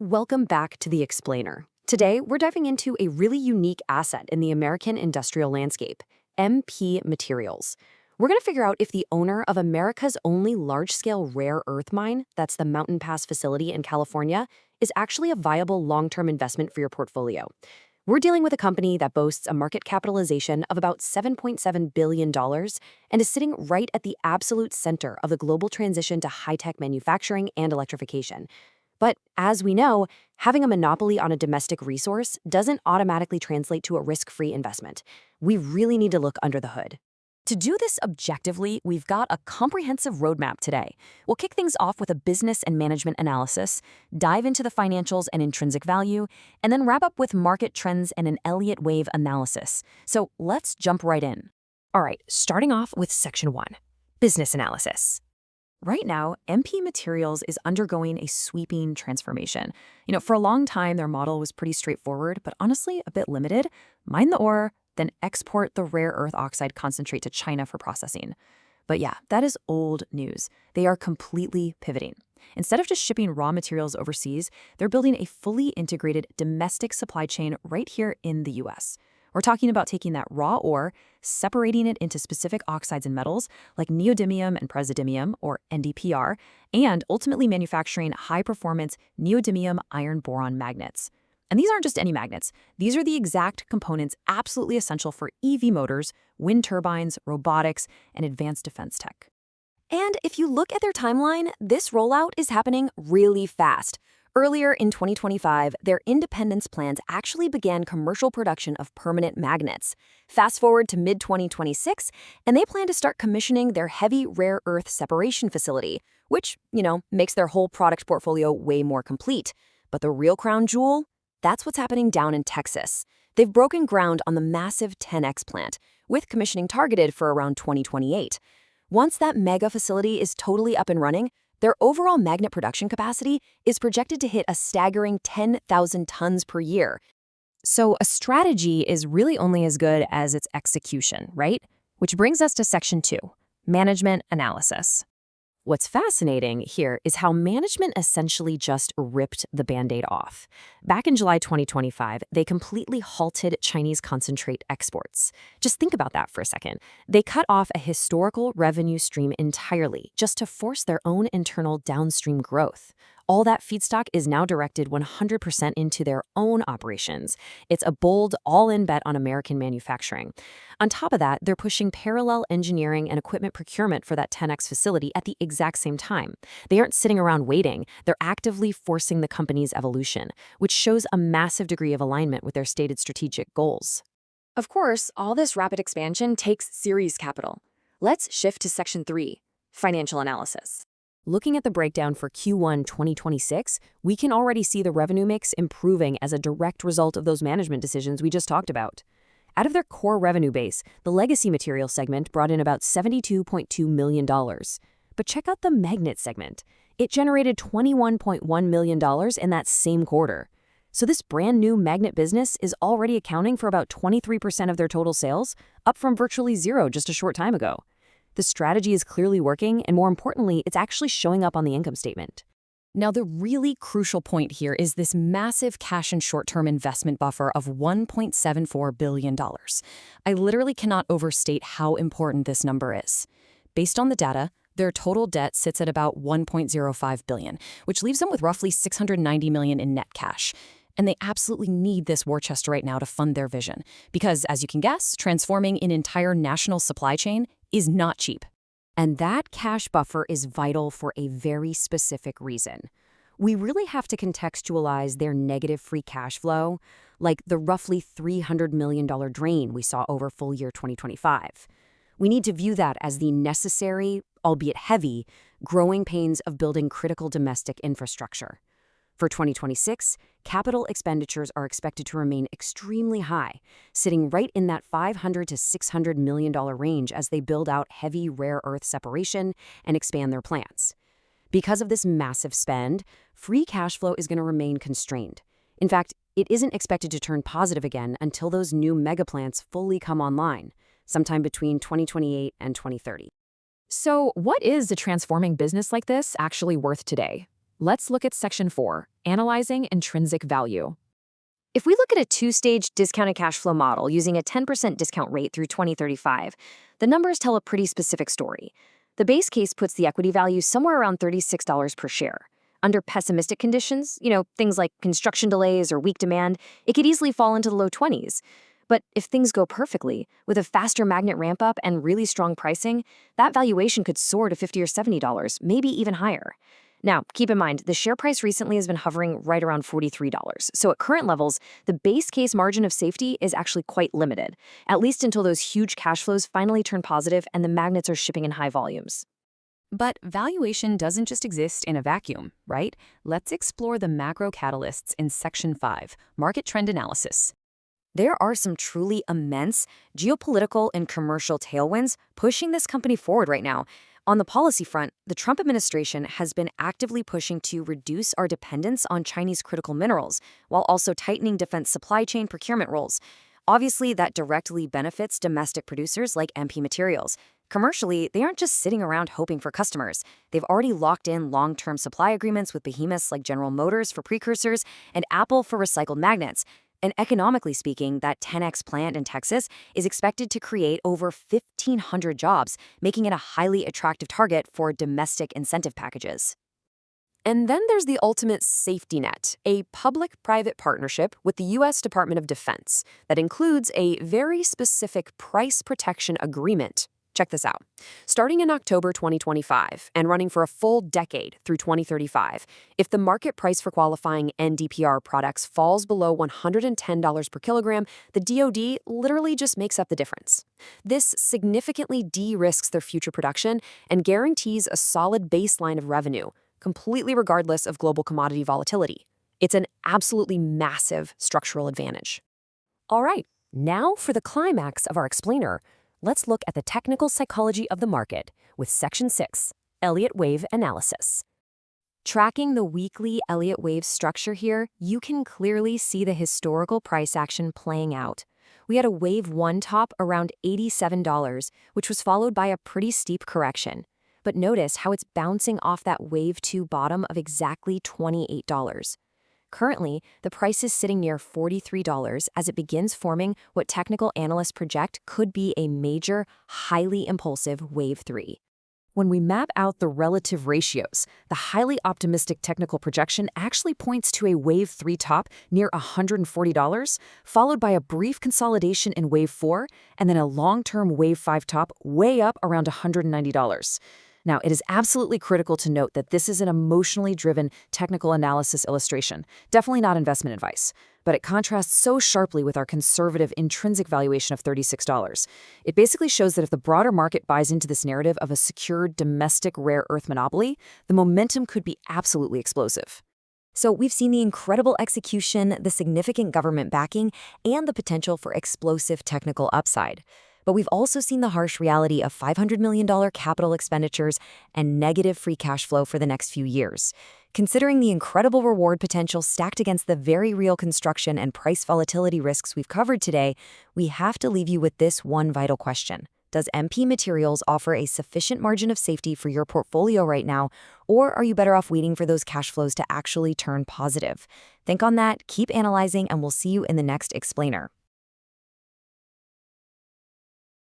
Welcome back to The Explainer. Today, we're diving into a really unique asset in the American industrial landscape, MP Materials. We're going to figure out if the owner of America's only large-scale rare earth mine, that's the Mountain Pass facility in California, is actually a viable long-term investment for your portfolio. We're dealing with a company that boasts a market capitalization of about $7.7 billion and is sitting right at the absolute center of the global transition to high-tech manufacturing and electrification. But as we know, having a monopoly on a domestic resource doesn't automatically translate to a risk-free investment. We really need to look under the hood. To do this objectively, we've got a comprehensive roadmap today. We'll kick things off with a business and management analysis, dive into the financials and intrinsic value, and then wrap up with market trends and an Elliott wave analysis. So let's jump right in. All right, starting off with Section 1, Business Analysis. Right now, MP Materials is undergoing a sweeping transformation. For a long time, their model was pretty straightforward, but honestly a bit limited. Mine the ore, then export the rare earth oxide concentrate to China for processing. But yeah, that is old news. They are completely pivoting. Instead of just shipping raw materials overseas, they're building a fully integrated domestic supply chain right here in the US. We're talking about taking that raw ore, separating it into specific oxides and metals like neodymium and praseodymium, or NdPr, and ultimately manufacturing high-performance neodymium iron boron magnets. And these aren't just any magnets. These are the exact components absolutely essential for EV motors, wind turbines, robotics, and advanced defense tech. And if you look at their timeline, this rollout is happening really fast. Earlier in 2025, their independence plans actually began commercial production of permanent magnets. Fast forward to mid-2026, and they plan to start commissioning their heavy rare earth separation facility, which, makes their whole product portfolio way more complete. But the real crown jewel? That's what's happening down in Texas. They've broken ground on the massive 10X plant, with commissioning targeted for around 2028. Once that mega facility is totally up and running, their overall magnet production capacity is projected to hit a staggering 10,000 tons per year. So a strategy is really only as good as its execution, right? Which brings us to Section 2, Management Analysis. What's fascinating here is how management essentially just ripped the Band-Aid off. Back in July 2025, they completely halted Chinese concentrate exports. Just think about that for a second. They cut off a historical revenue stream entirely just to force their own internal downstream growth. All that feedstock is now directed 100% into their own operations. It's a bold, all-in bet on American manufacturing. On top of that, they're pushing parallel engineering and equipment procurement for that 10X facility at the exact same time. They aren't sitting around waiting. They're actively forcing the company's evolution, which shows a massive degree of alignment with their stated strategic goals. Of course, all this rapid expansion takes serious capital. Let's shift to Section 3, Financial Analysis. Looking at the breakdown for Q1 2026, we can already see the revenue mix improving as a direct result of those management decisions we just talked about. Out of their core revenue base, the legacy materials segment brought in about $72.2 million. But check out the magnet segment. It generated $21.1 million in that same quarter. So this brand new magnet business is already accounting for about 23% of their total sales, up from virtually zero just a short time ago. The strategy is clearly working, and more importantly, it's actually showing up on the income statement. Now, the really crucial point here is this massive cash and short-term investment buffer of $1.74 billion. I literally cannot overstate how important this number is. Based on the data, their total debt sits at about $1.05 billion, which leaves them with roughly $690 million in net cash. And they absolutely need this war chest right now to fund their vision. Because, as you can guess, transforming an entire national supply chain is not cheap. And that cash buffer is vital for a very specific reason. We really have to contextualize their negative free cash flow, like the roughly $300 million drain we saw over full year 2025. We need to view that as the necessary, albeit heavy, growing pains of building critical domestic infrastructure. For 2026, capital expenditures are expected to remain extremely high, sitting right in that $500 to $600 million range as they build out heavy rare earth separation and expand their plants. Because of this massive spend, free cash flow is going to remain constrained. In fact, it isn't expected to turn positive again until those new mega plants fully come online, sometime between 2028 and 2030. So what is a transforming business like this actually worth today? Let's look at Section 4, analyzing intrinsic value. If we look at a two-stage discounted cash flow model using a 10% discount rate through 2035, the numbers tell a pretty specific story. The base case puts the equity value somewhere around $36 per share. Under pessimistic conditions, things like construction delays or weak demand, it could easily fall into the low 20s. But if things go perfectly, with a faster magnet ramp-up and really strong pricing, that valuation could soar to $50 or $70, maybe even higher. Now, keep in mind, the share price recently has been hovering right around $43. So at current levels, the base case margin of safety is actually quite limited, at least until those huge cash flows finally turn positive and the magnets are shipping in high volumes. But valuation doesn't just exist in a vacuum, right? Let's explore the macro catalysts in Section 5, Market Trend Analysis. There are some truly immense geopolitical and commercial tailwinds pushing this company forward right now. On the policy front, the Trump administration has been actively pushing to reduce our dependence on Chinese critical minerals, while also tightening defense supply chain procurement rules. Obviously, that directly benefits domestic producers like MP Materials. Commercially, they aren't just sitting around hoping for customers. They've already locked in long-term supply agreements with behemoths like General Motors for precursors and Apple for recycled magnets. And economically speaking, that 10X plant in Texas is expected to create over 1,500 jobs, making it a highly attractive target for domestic incentive packages. And then there's the ultimate safety net, a public-private partnership with the U.S. Department of Defense that includes a very specific price protection agreement. Check this out. Starting in October 2025 and running for a full decade through 2035, if the market price for qualifying NdPr products falls below $110 per kilogram, the DoD literally just makes up the difference. This significantly de-risks their future production and guarantees a solid baseline of revenue, completely regardless of global commodity volatility. It's an absolutely massive structural advantage. All right, now for the climax of our explainer. Let's look at the technical psychology of the market with Section 6, Elliott Wave Analysis. Tracking the weekly Elliott Wave structure here, you can clearly see the historical price action playing out. We had a Wave 1 top around $87, which was followed by a pretty steep correction. But notice how it's bouncing off that Wave 2 bottom of exactly $28. Currently, the price is sitting near $43 as it begins forming what technical analysts project could be a major, highly impulsive Wave 3. When we map out the relative ratios, the highly optimistic technical projection actually points to a Wave 3 top near $140, followed by a brief consolidation in Wave 4, and then a long-term Wave 5 top way up around $190. Now, it is absolutely critical to note that this is an emotionally driven technical analysis illustration, definitely not investment advice, but it contrasts so sharply with our conservative intrinsic valuation of $36. It basically shows that if the broader market buys into this narrative of a secured domestic rare earth monopoly, the momentum could be absolutely explosive. So we've seen the incredible execution, the significant government backing, and the potential for explosive technical upside. But we've also seen the harsh reality of $500 million capital expenditures and negative free cash flow for the next few years. Considering the incredible reward potential stacked against the very real construction and price volatility risks we've covered today, we have to leave you with this one vital question. Does MP Materials offer a sufficient margin of safety for your portfolio right now, or are you better off waiting for those cash flows to actually turn positive? Think on that, keep analyzing, and we'll see you in the next explainer.